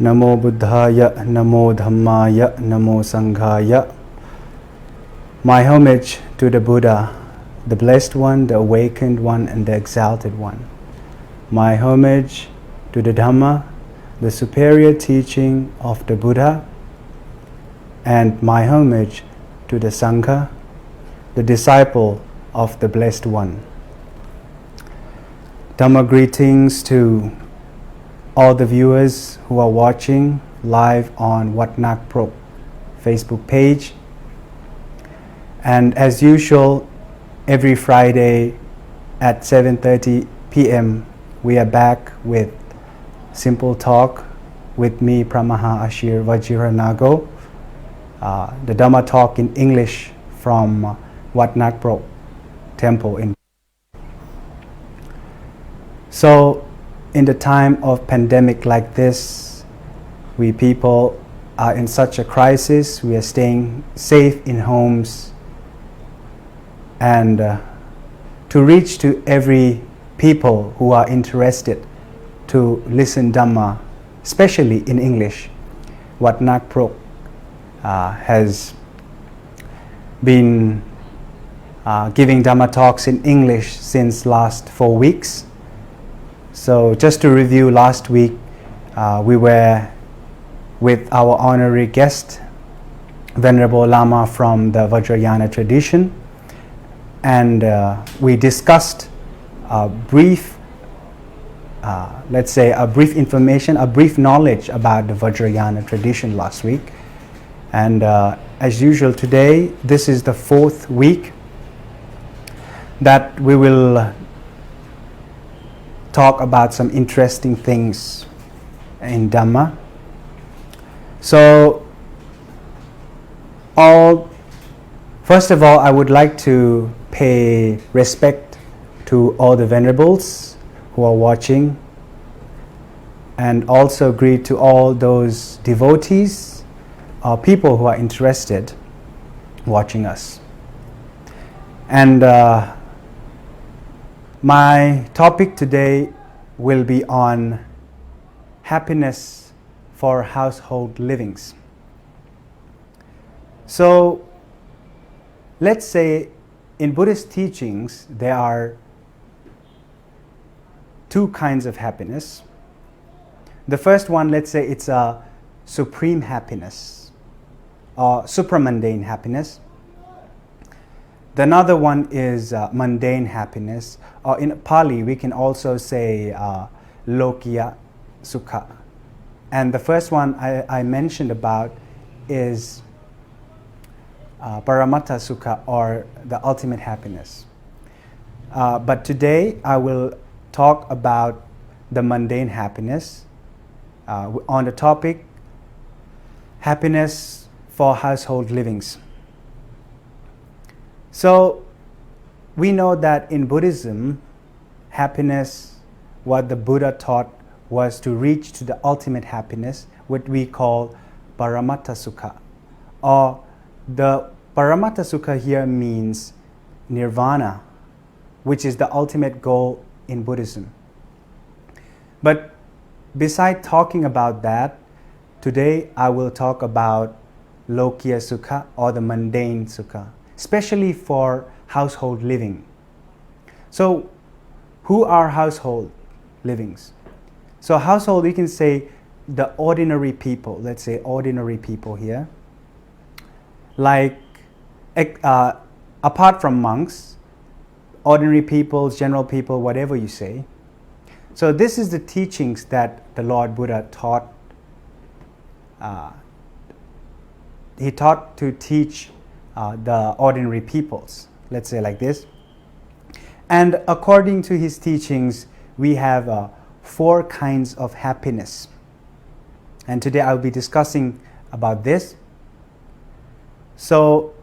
Namo Buddhaya, Namo Dhammaya, Namo Sanghaya. My homage to the Buddha, the Blessed One, the Awakened One, and the Exalted One. My homage to the Dhamma, the superior teaching of the Buddha, and my homage to the Sangha, the disciple of the Blessed One. Dhamma greetings to all the viewers who are watching live on Nakprok Facebook page. And as usual, every Friday at 7:30 p.m. we are back with Simple Talk with me, Phramaha, Ashir, Vajiranago. The Dhamma talk in English from Nakprok temple in. So in the time of pandemic like this, we people are in such a crisis. We are staying safe in homes, and to reach to every people who are interested to listen Dhamma, especially in English, what Nakprok has been giving Dhamma talks in English since last 4 weeks. So just to review, last week we were with our honorary guest, Venerable Lama from the Vajrayana tradition, and we discussed a brief, information, a brief knowledge about the Vajrayana tradition last week. And as usual today, this is the 4th week that we will talk about some interesting things in Dhamma. So, first of all, I would like to pay respect to all the venerables who are watching, and also greet to all those devotees or people who are interested watching us. And my topic today will be on happiness for household livings. So, let's say in Buddhist teachings there are 2 kinds of happiness. The first one, let's say it's a supreme happiness or supramundane happiness. The another one is mundane happiness, or in Pali we can also say lokiya sukha. And the first one I mentioned about is paramatta sukha, or the ultimate happiness. But today I will talk about the mundane happiness on the topic happiness for household livings. So we know that in Buddhism, happiness, what the Buddha taught was to reach to the ultimate happiness, what we call paramatta sukha. Or the paramatta sukha here means nirvana, which is the ultimate goal in Buddhism. But beside talking about that, today I will talk about lokiya sukha, or the mundane sukha, especially for household living. So, who are household livings? So, household, we can say the ordinary people. Let's say ordinary people here. Like, apart from monks, ordinary people, general people, whatever you say. So, this is the teachings that the Lord Buddha taught. He taught to teach the ordinary peoples, let's say like this. And according to his teachings, we have 4 kinds of happiness. And today I'll be discussing about this. So,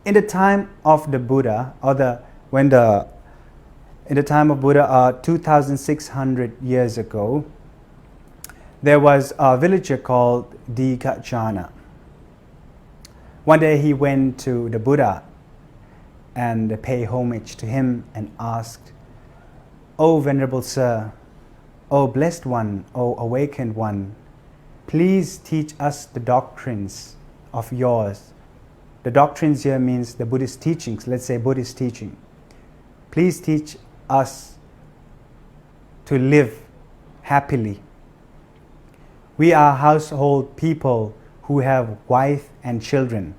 in the time of the Buddha, in the time of Buddha, 2,600 years ago, there was a villager called Digajana. One day he went to the Buddha and paid homage to him and asked, "Oh, Venerable Sir, O blessed one, O awakened one, please teach us the doctrines of yours. The doctrines here means the Buddhist teachings, let's say Buddhist teaching. Please teach us to live happily. We are household people who have wife and children.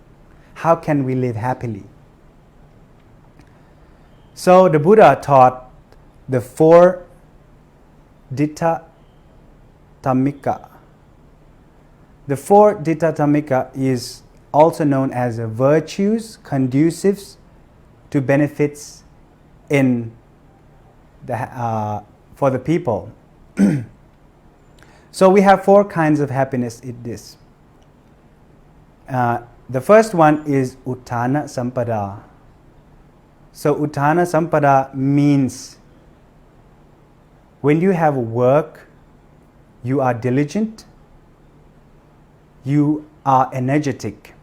How can we live happily? So the Buddha taught the 4 Ditta Dhammika. The 4 Ditta Dhammika is also known as virtues conducive to benefits in for the people. So we have 4 kinds of happiness in this. The first one is Uttana Sampada. So Uttana Sampada means when you have work, you are diligent, you are energetic,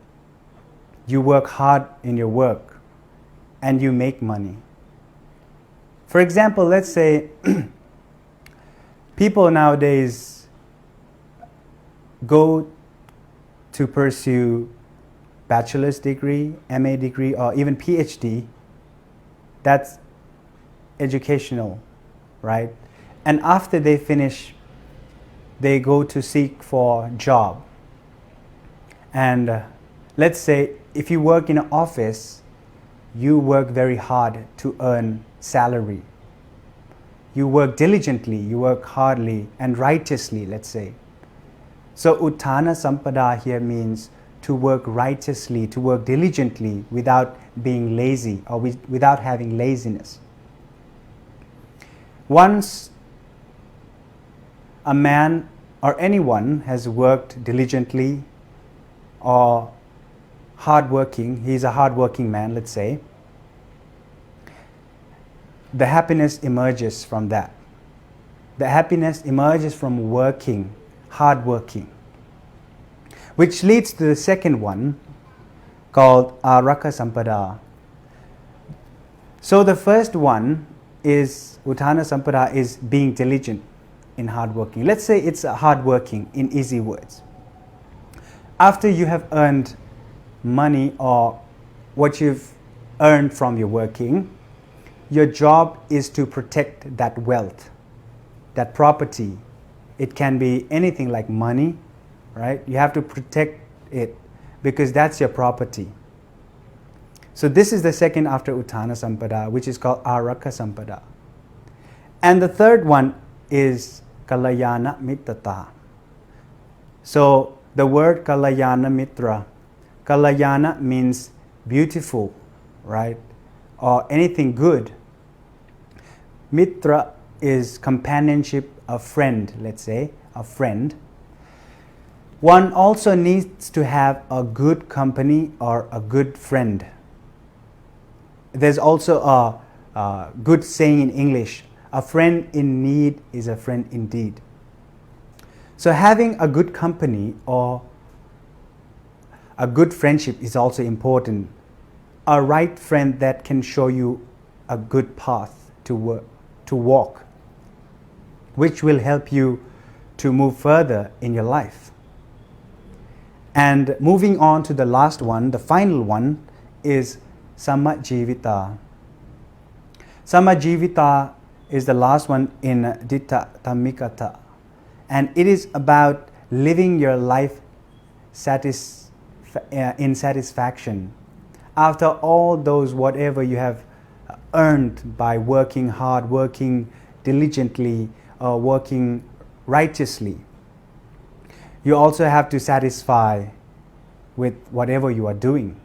you work hard in your work, and you make money. For example, let's say people nowadays go to pursue bachelor's degree, MA degree, or even PhD. That's educational, right? And after they finish, they go to seek for job. And let's say if you work in an office, you work very hard to earn salary. You work diligently, you work hardly and righteously, let's say. So Uttana Sampada here means to work righteously, to work diligently without being lazy or without having laziness. Once a man or anyone has worked diligently or hardworking, he's a hardworking man, let's say, the happiness emerges from that. The happiness emerges from working, hardworking, which leads to the second one called Araka Sampada. So the first one is Uttana Sampada, is being diligent in hardworking. Let's say it's hardworking in easy words. After you have earned money or what you've earned from your working, your job is to protect that wealth, that property. It can be anything like money, right? You have to protect it because that's your property. So this is the second after Uttana Sampada, which is called Araka Sampada. And the third one is Kalayana Mittata. So the word Kalayana Mitra, Kalayana means beautiful, right? Or anything good. Mitra is companionship, a friend, let's say, a friend. One also needs to have a good company or a good friend. There's also a good saying in English, a friend in need is a friend indeed. So having a good company or a good friendship is also important. A right friend that can show you a good path to walk, which will help you to move further in your life. And moving on to the last one, the final one is Samajivita. Samajivita is the last one in Ditta Dhammikata. And it is about living your life in satisfaction. After all those, whatever you have earned by working hard, working diligently, or working righteously, you also have to satisfy with whatever you are doing,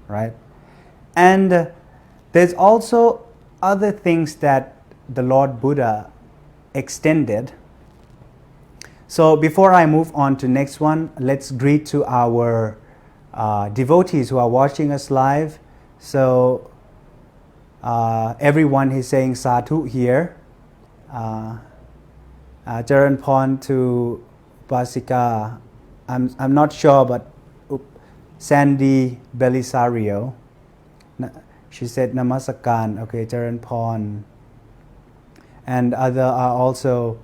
right? And there's also other things that the Lord Buddha extended. So before I move on to next one, let's greet to our devotees who are watching us live. So everyone is saying sadhu here. Charan Pon to Basika. I'm not sure, but Sandy Belisario. She said Namasakan. Okay, Charan Pon. and other are also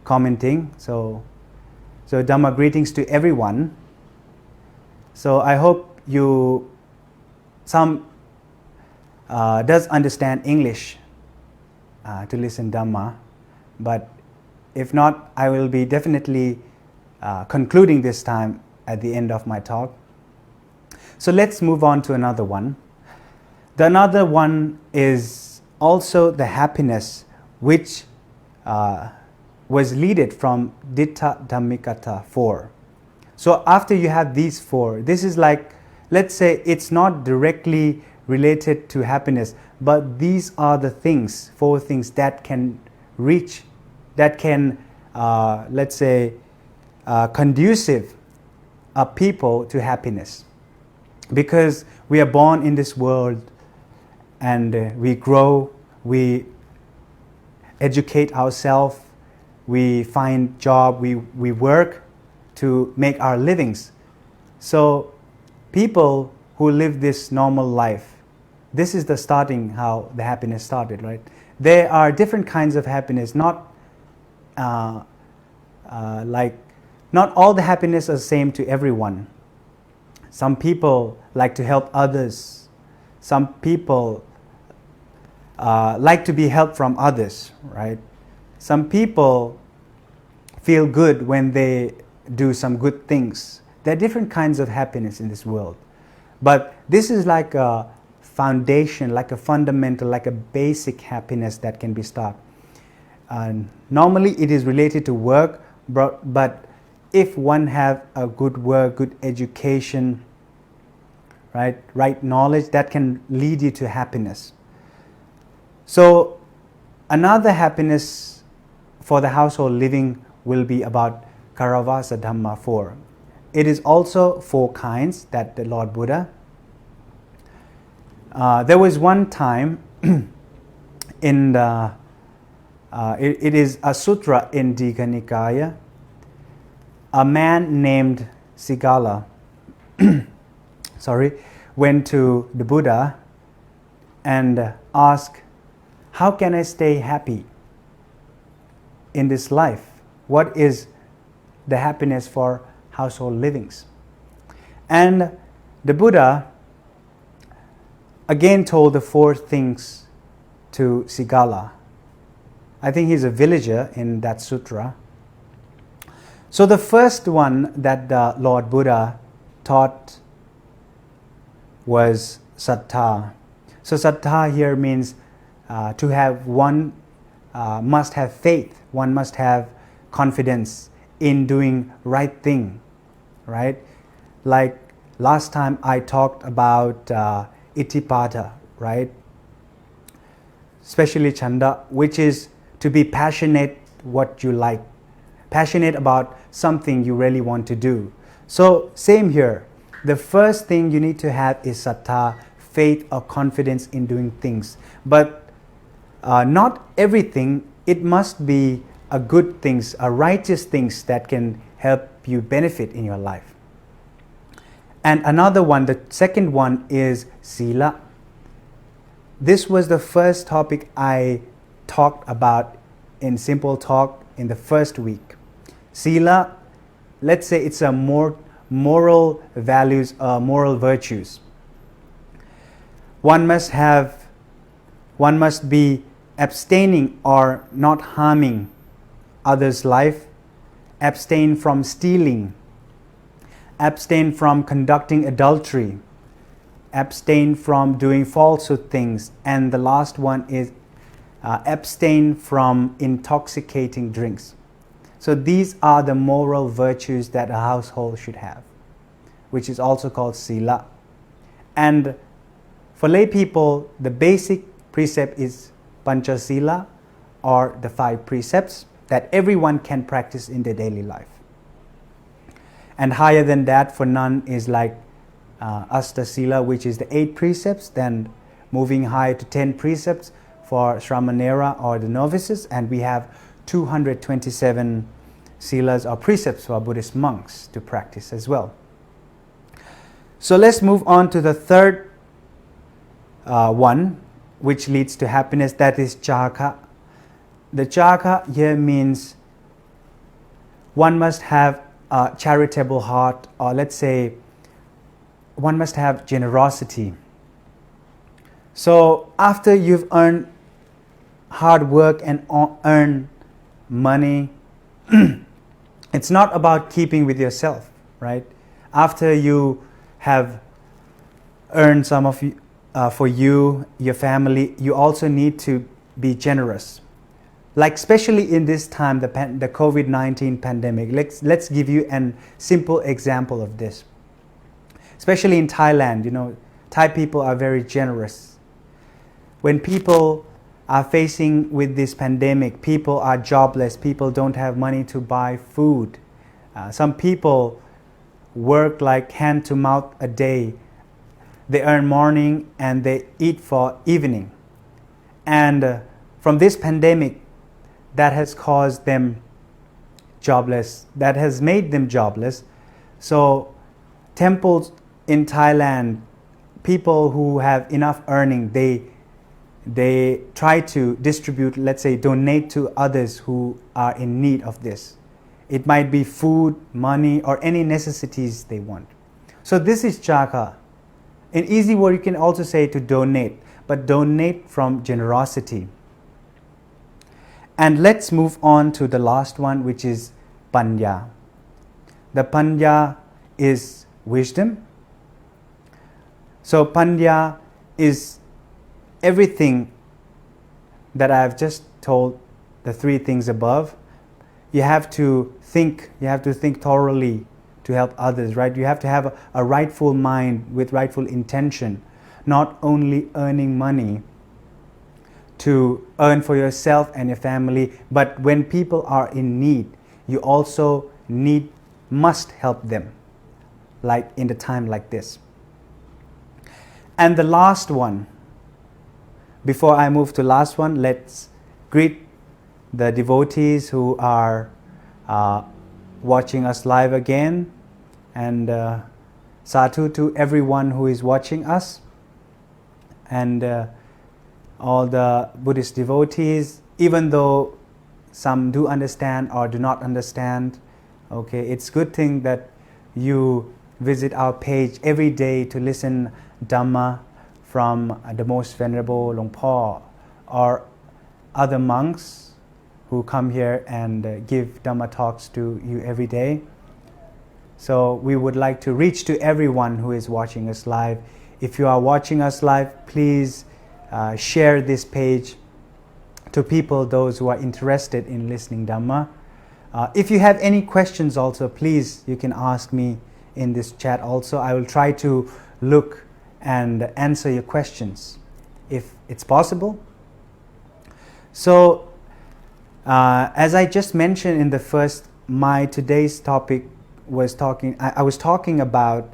commenting. So Dhamma greetings to everyone. So I hope you some does understand English to listen Dhamma, but if not, I will be definitely concluding this time at the end of my talk. So let's move on to another one. The another one is also the happiness which was leaded from Ditta Dhammikata 4. So after you have these 4, this is like, let's say it's not directly related to happiness, but these are the things, 4 things that can reach, that can, let's say, conducive a people to happiness. Because we are born in this world and we grow, we educate ourselves, we find job, we work to make our livings. So people who live this normal life, this is the starting how the happiness started, right? There are different kinds of happiness, not like not all the happiness is the same to everyone. Some people like to help others. Some people like to be helped from others, right? Some people feel good when they do some good things. There are different kinds of happiness in this world. But this is like a foundation, like a fundamental, like a basic happiness that can be started. Normally it is related to work, but if one have a good work, good education, right knowledge, that can lead you to happiness. So another happiness for the household living will be about Karavasa Dhamma 4. It is also 4 kinds that the Lord Buddha. There was one time in the, it is a sutra in Digha Nikaya. A man named Sigala went to the Buddha and asked, how can I stay happy in this life? What is the happiness for household livings? And the Buddha again told the 4 things to Sigala. I think he's a villager in that sutra. So the first one that the Lord Buddha taught was sattha. So sattha here means to have one must have faith, one must have confidence in doing right thing, right? Like last time I talked about Itipada, right? Especially chanda, which is to be passionate what you like, passionate about something you really want to do. So same here. The first thing you need to have is sattha, faith or confidence in doing things. But not everything, it must be a good things, a righteous things that can help you benefit in your life. And another one, the second one is Sila. This was the first topic I talked about in Simple Talk in the first week. Sila, let's say it's a more moral values, moral virtues. One must be abstaining or not harming others' life, abstain from stealing, abstain from conducting adultery, abstain from doing falsehood things, and the last one is abstain from intoxicating drinks. So these are the moral virtues that a household should have, which is also called Sila. And for lay people, the basic precept is Panchasila, or the 5 precepts that everyone can practice in their daily life. And higher than that for nun is like Astasila, which is the 8 precepts, then moving higher to 10 precepts for Shramanera or the novices, and we have 227 silas or precepts for Buddhist monks to practice as well. So let's move on to the third one, which leads to happiness, that is Chaka. the chaka here means one must have a charitable heart, or let's say one must have generosity. So after you've earned hard work and earn money, it's not about keeping with yourself, right? After you have earned some of for you, your family, you also need to be generous. Like especially in this time, the COVID-19 pandemic. Let's give you a simple example of this. Especially in Thailand, Thai people are very generous. When people are facing with this pandemic, people are jobless, people don't have money to buy food. Some people work like hand to mouth a day. They earn morning and they eat for evening. And from this pandemic, that has caused them jobless, that has made them jobless. So temples in Thailand, people who have enough earning, they try to distribute, let's say donate to others who are in need of this. It might be food, money, or any necessities they want. So this is chaka. In easy word, you can also say to donate, but donate from generosity. And let's move on to the last one, which is panya. The panya is wisdom. So panya is everything that I've just told, the three things above. You have to think thoroughly to help others, right? You have to have a rightful mind with rightful intention, not only earning money to earn for yourself and your family, but when people are in need, you also must help them, like in the time like this. And the last one, before I move to last one, let's greet the devotees who are watching us live again, and sadhu to everyone who is watching us, and all the Buddhist devotees, even though some do understand or do not understand. Okay, it's good thing that you visit our page every day to listen Dhamma from the Most Venerable Luang Por or other monks who come here and give Dhamma talks to you every day. So we would like to reach to everyone who is watching us live. If you are watching us live, please share this page to people, those who are interested in listening Dhamma. If you have any questions also, please, you can ask me in this chat also. I will try to look and answer your questions if it's possible. So, as I just mentioned in the first, my today's topic was I was talking about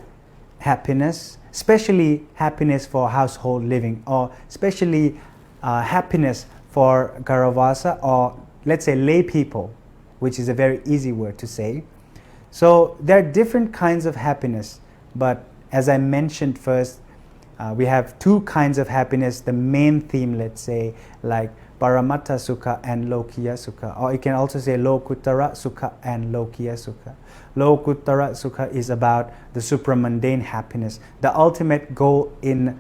happiness, especially happiness for household living, or especially happiness for Garavasa, or let's say lay people, which is a very easy word to say. So there are different kinds of happiness, but as I mentioned first, we have two kinds of happiness, the main theme, let's say, like Paramatta Sukha and Lokiya Sukha, or you can also say Lokuttara Sukha and Lokiya Sukha. Lokuttara Sukha is about the supramundane happiness, the ultimate goal in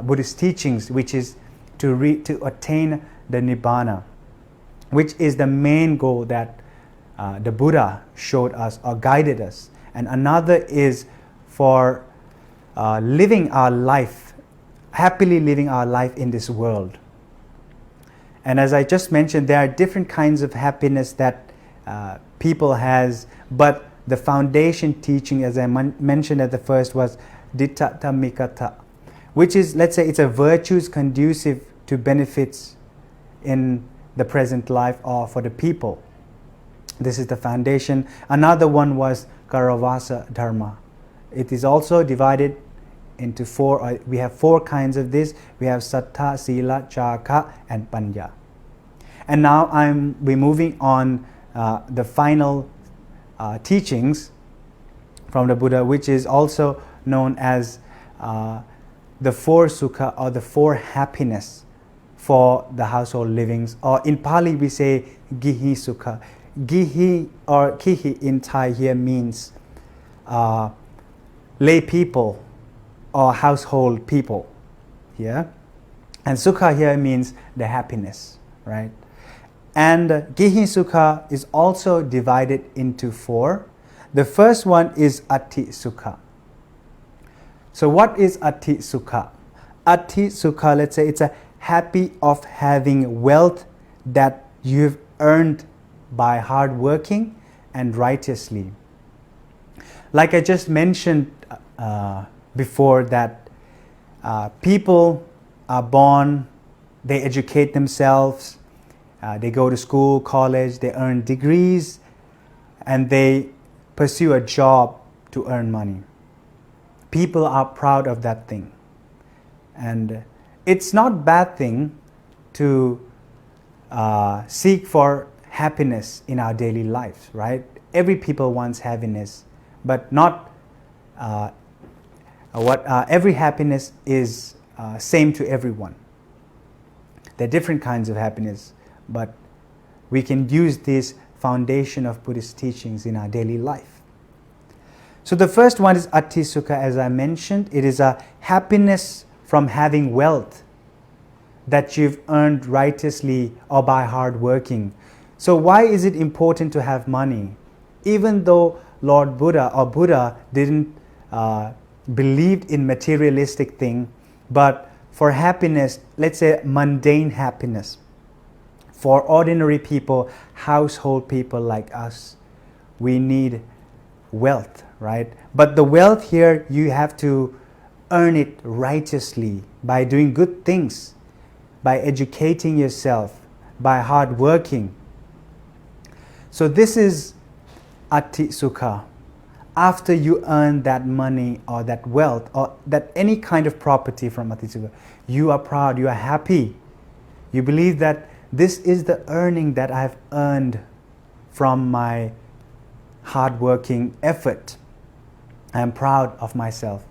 Buddhist teachings, which is to attain the Nibbana, which is the main goal that the Buddha showed us or guided us. And another is for living our life, happily living our life in this world. And as I just mentioned, there are different kinds of happiness that people has, but the foundation teaching, as I mentioned at the first, was Ditta Dhammikata, which is, let's say, it's a virtues conducive to benefits in the present life or for the people. This is the foundation. Another one was Karavasa Dharma. It is also divided into four. We have four kinds of this. We have Sattha, Sila, Chaka, and Panya. And now we're moving on the final teachings from the Buddha, which is also known as the four sukha, or the four happiness for the household livings. Or in Pali we say gihi sukha. Gihi or kihi in Thai here means lay people or household people here. And sukha here means the happiness, right? And gihi sukha is also divided into 4. The first one is ati sukha. So what is ati sukha? Ati sukha, let's say it's a happy of having wealth that you've earned by hard working and righteously. Like I just mentioned before, that people are born, they educate themselves, they go to school, college, they earn degrees, and they pursue a job to earn money. People are proud of that thing. And it's not a bad thing to seek for happiness in our daily lives, right? Every people wants happiness, but not every happiness is same to everyone. There are different kinds of happiness, but we can use this foundation of Buddhist teachings in our daily life. So the first one is ati sukha, as I mentioned. It is a happiness from having wealth that you've earned righteously or by hard working. So why is it important to have money? Even though Lord Buddha or Buddha didn't believe in materialistic thing, but for happiness, let's say mundane happiness, for ordinary people, household people like us, we need wealth, right? But the wealth here, you have to earn it righteously by doing good things, by educating yourself, by hard working. So this is ati sukha. After you earn that money or that wealth or that any kind of property from ati sukha, you are proud, you are happy. You believe that this is the earning that I have earned from my hard-working effort. I am proud of myself.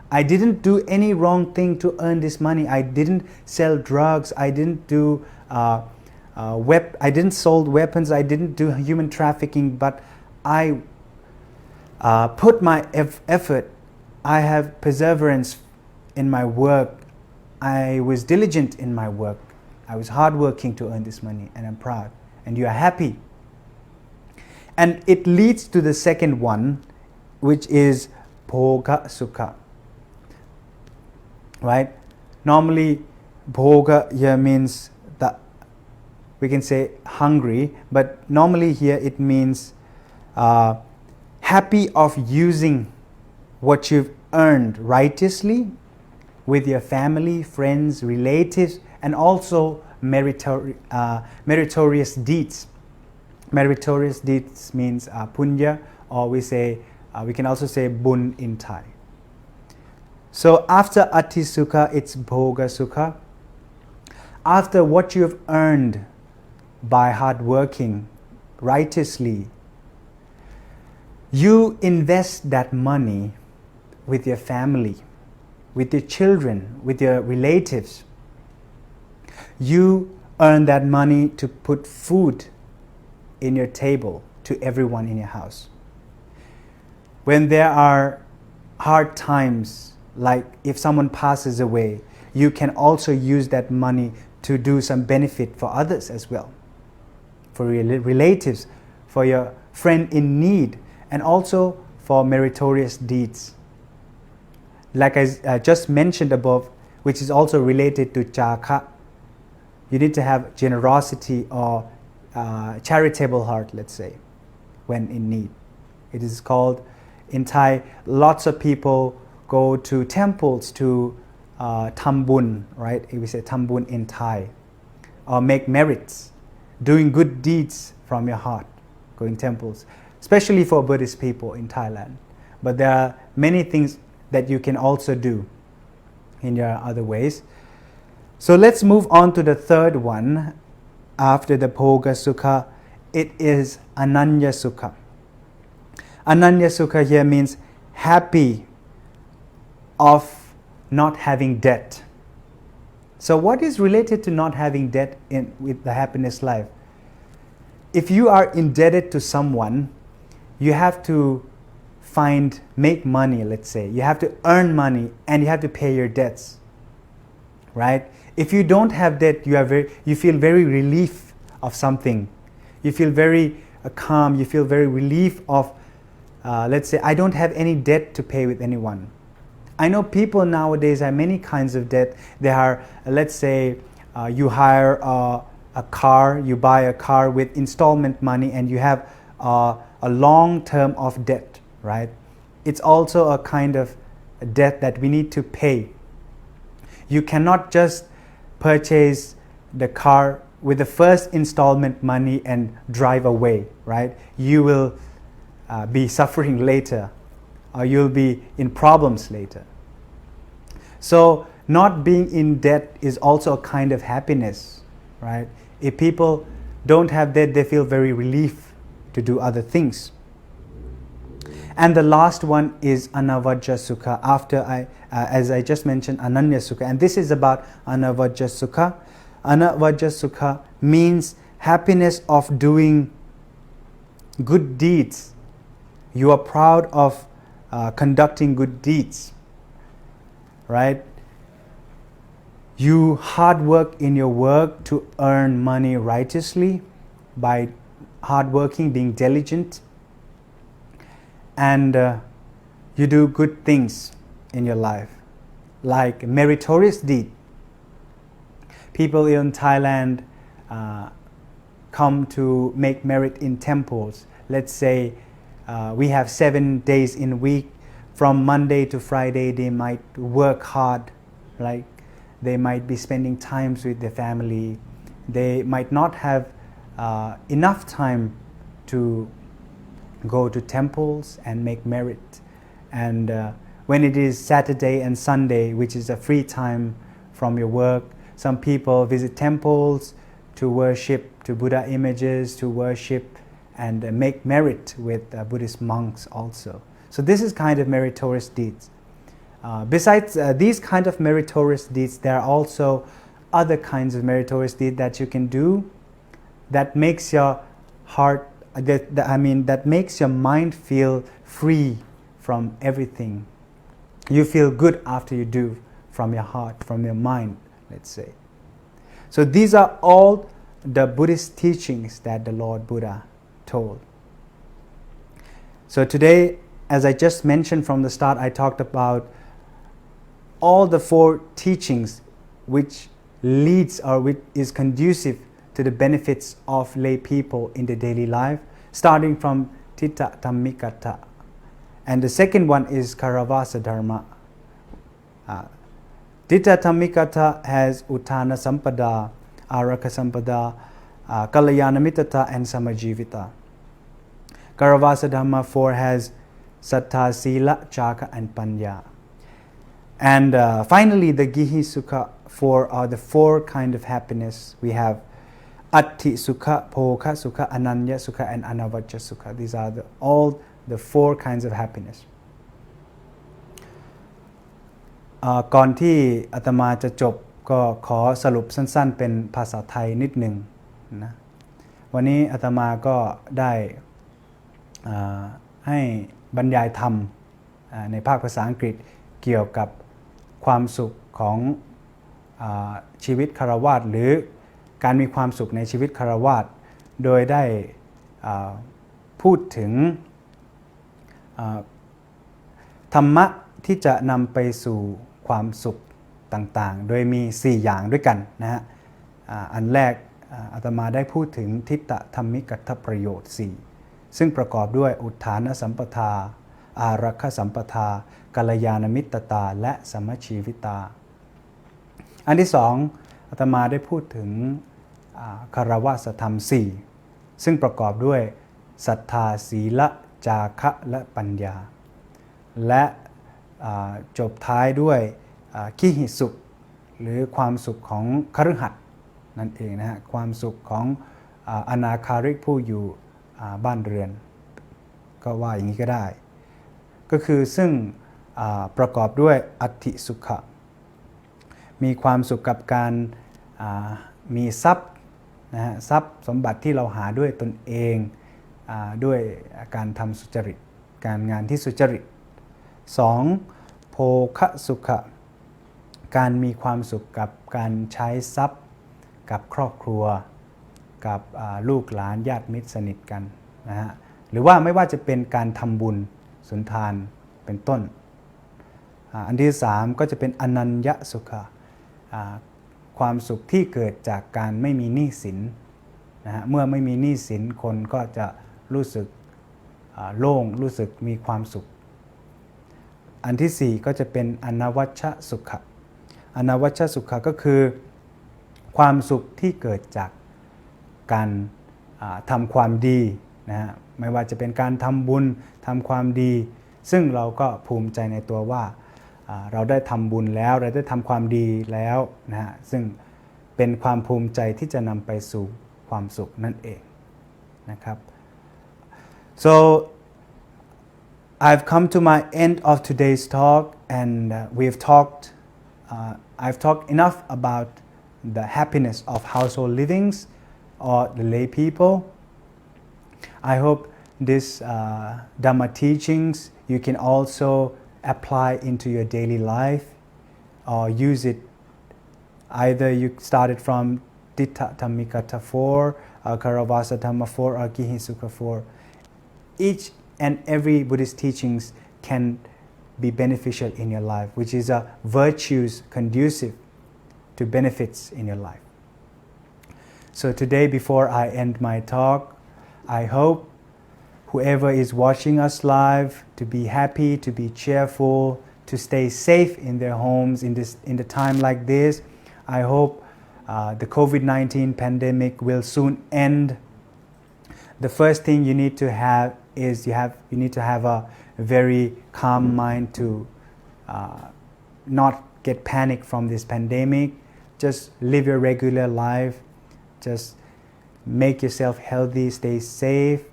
I didn't do any wrong thing to earn this money. I didn't sell drugs. I didn't do I didn't sold weapons. I didn't do human trafficking. But I put my effort. I have perseverance in my work. I was diligent in my work. I was hardworking to earn this money, and I'm proud. And you are happy. And it leads to the second one, which is bhoga sukha. Right? Normally, bhoga here means that we can say hungry, but normally here it means happy of using what you've earned righteously with your family, friends, relatives, and also meritorious deeds. Meritorious deeds means punya, or we can also say bun in Thai. So after ati sukha, it's bhoga sukha. After what you have earned by hard working righteously, you invest that money with your family, with your children, with your relatives. You earn that money to put food in your table to everyone in your house. When there are hard times, like if someone passes away, you can also use that money to do some benefit for others as well, for your relatives, for your friend in need, and also for meritorious deeds. Like I just mentioned above, which is also related to chaka. You need to have generosity or charitable heart, let's say, when in need. It is called, in Thai, lots of people go to temples to tambun, right? We say tambun in Thai, or make merits, doing good deeds from your heart, going temples, especially for Buddhist people in Thailand. But there are many things that you can also do in your other ways. So let's move on to the third one. After the bhoga sukha, it is ananya sukha. Ananya sukha here means happy of not having debt. So what is related to not having debt with the happiness life? If you are indebted to someone, you have to make money, let's say. You have to earn money and you have to pay your debts, right? If you don't have debt, you feel very relief of something. You feel very calm, you feel very relief of, let's say, I don't have any debt to pay with anyone. I know people nowadays have many kinds of debt. There are, let's say, you hire a car, you buy a car with installment money and you have a long term of debt, right? It's also a kind of debt that we need to pay. You cannot just purchase the car with the first installment money and drive away, right? You will be suffering later, or you'll be in problems later. So not being in debt is also a kind of happiness, right? If people don't have debt, they feel very relief to do other things. And the last one is anavajja sukha. After as I just mentioned, ananya sukha. And this is about anavajja sukha. Anavajja sukha means happiness of doing good deeds. You are proud of conducting good deeds, right? You hard work in your work to earn money righteously by hard working, being diligent, and you do good things in your life, like meritorious deed. People in Thailand come to make merit in temples. Let's say we have 7 days in a week. From Monday to Friday, they might work hard, like they might be spending time with their family. They might not have enough time to go to temples and make merit. And when it is Saturday and Sunday, which is a free time from your work, some people visit temples to worship to Buddha images, to worship and make merit with Buddhist monks also. So this is kind of meritorious deeds. Besides these kind of meritorious deeds, there are also other kinds of meritorious deeds that you can do that makes your heart, that makes your mind feel free from everything. You feel good after you do from your heart, from your mind, let's say. So these are all the Buddhist teachings that the Lord Buddha told. So today, as I just mentioned from the start, I talked about all the 4 teachings which leads or which is conducive to the benefits of lay people in the daily life, starting from Titta Dhammikata. And the second one is Karavasa Dharma. Titta Dhammikata has Uttana Sampada, Araka Sampada, Kalayana Mittata, and Samajivita. Karavasa Dharma 4 has Sattha, Sila, Chaka, and Panya. And finally, the Gihi Sukha 4 are the 4 kind of happiness. We have Atti Sukha, Phokha Sukha, Ananya Sukha, and Anavajja Sukha. These are all the 4 kinds of happiness. ก่อนที่อาตมาจะจบก็ขอสรุปสั้นๆเป็นภาษาไทยนิดหนึ่งนะวันนี้อาตมาก็ได้ให้บรรยายธรรมในภาคภาษาอังกฤษเกี่ยวกับความสุขของชีวิตฆราวาสหรือการมีความสุขในชีวิตฆราวาสโดยได้พูดถึงธรรมะที่จะนำไปสู่ความสุขต่างๆโดยมี4อย่างด้วยกันนะฮะอันแรกอาตมาได้พูดถึงทิฏฐธรรมิกัตถประโยชน์4ซึ่งประกอบด้วยอุทธานสัมปทาอารักขสัมปทากัลยาณมิตรตาและสมชีวิตาอันที่2อาตมาได้พูดถึงคารวะธรรม4ซึ่งประกอบด้วยศรัทธาศีลจาคะและปัญญาและจบท้ายด้วยคิหิสุขหรือความสุขของคฤหัสถ์นั่นเองนะฮะความสุขของอนาคาริกผู้อยู่บ้านเรือนก็ว่าอย่างนี้ก็ได้ก็คือซึ่งประกอบด้วยอัตถิสุขะ มีความสุขกับการมีทรัพย์นะฮะทรัพย์สมบัติที่เราหาด้วยตนเองด้วยการทำสุจริตการงานที่สุจริต 2. โภคะสุขะการมีความสุขกับการใช้ทรัพย์กับครอบครัวกับลูกหลานญาติมิตรสนิทกันนะฮะหรือว่าไม่ว่าจะเป็นการทำบุญสุนทานเป็นต้นอันที่3ก็จะเป็นอนัญญสุขะความสุขที่เกิดจากการไม่มีหนี้สินนะฮะเมื่อไม่มีหนี้สินคนก็จะรู้สึกโล่งรู้สึกมีความสุขอันที่4ก็จะเป็นอนวัชชสุขะอนวัชชสุขะก็คือความสุขที่เกิดจากการทำความดีนะฮะไม่ว่าจะเป็นการทำบุญทำความดีซึ่งเราก็ภูมิใจในตัวว่าเราได้ทำบุญแล้วเราได้ทำความดีแล้วนะฮะซึ่งเป็นความภูมิใจที่จะนำไปสู่ความสุขนั่นเองนะครับ so I've come to my end of today's talk and I've talked enough about the happiness of household livings or the lay people. I hope this Dhamma teachings you can also apply into your daily life or use it. Either you started from Ditta Dhammikata 4, Karavasa Dhamma 4 or Kihisukha 4. Each and every Buddhist teachings can be beneficial in your life, which is a virtues conducive to benefits in your life. So today, before I end my talk, I hope whoever is watching us live to be happy, to be cheerful, to stay safe in their homes in the time like this. I hope the COVID-19 pandemic will soon end. The first thing you need to have is you need to have a very calm mind to not get panic from this pandemic. Just live your regular life. Just make yourself healthy, stay safe,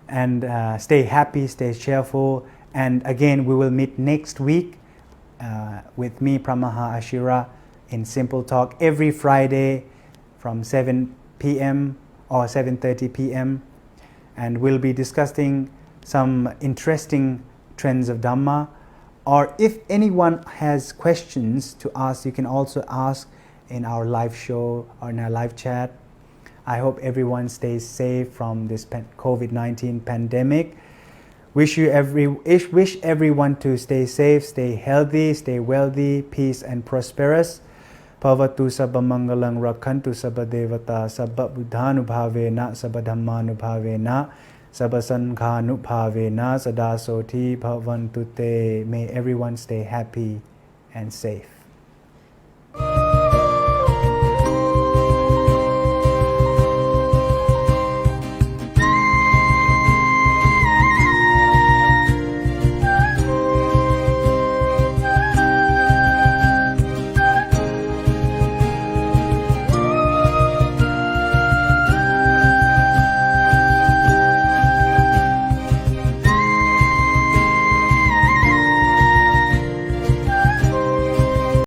and stay happy, stay cheerful. And again, we will meet next week with me, Phramaha Ashira, in Simple Talk every Friday from 7 p.m. or 7:30 p.m. And we'll be discussing some interesting trends of Dhamma. Or if anyone has questions to ask, you can also ask in our live show or in our live chat. I hope everyone stays safe from this COVID-19 pandemic. Wish everyone to stay safe, stay healthy, stay wealthy, peace and prosperous. Bhavatu sabba mangalang rakhantu sabba devata sabba buddhanubhavena sabba dhammanubhavena sabba sankhanubhavena sada soti bhavantu te. May everyone stay happy and safe.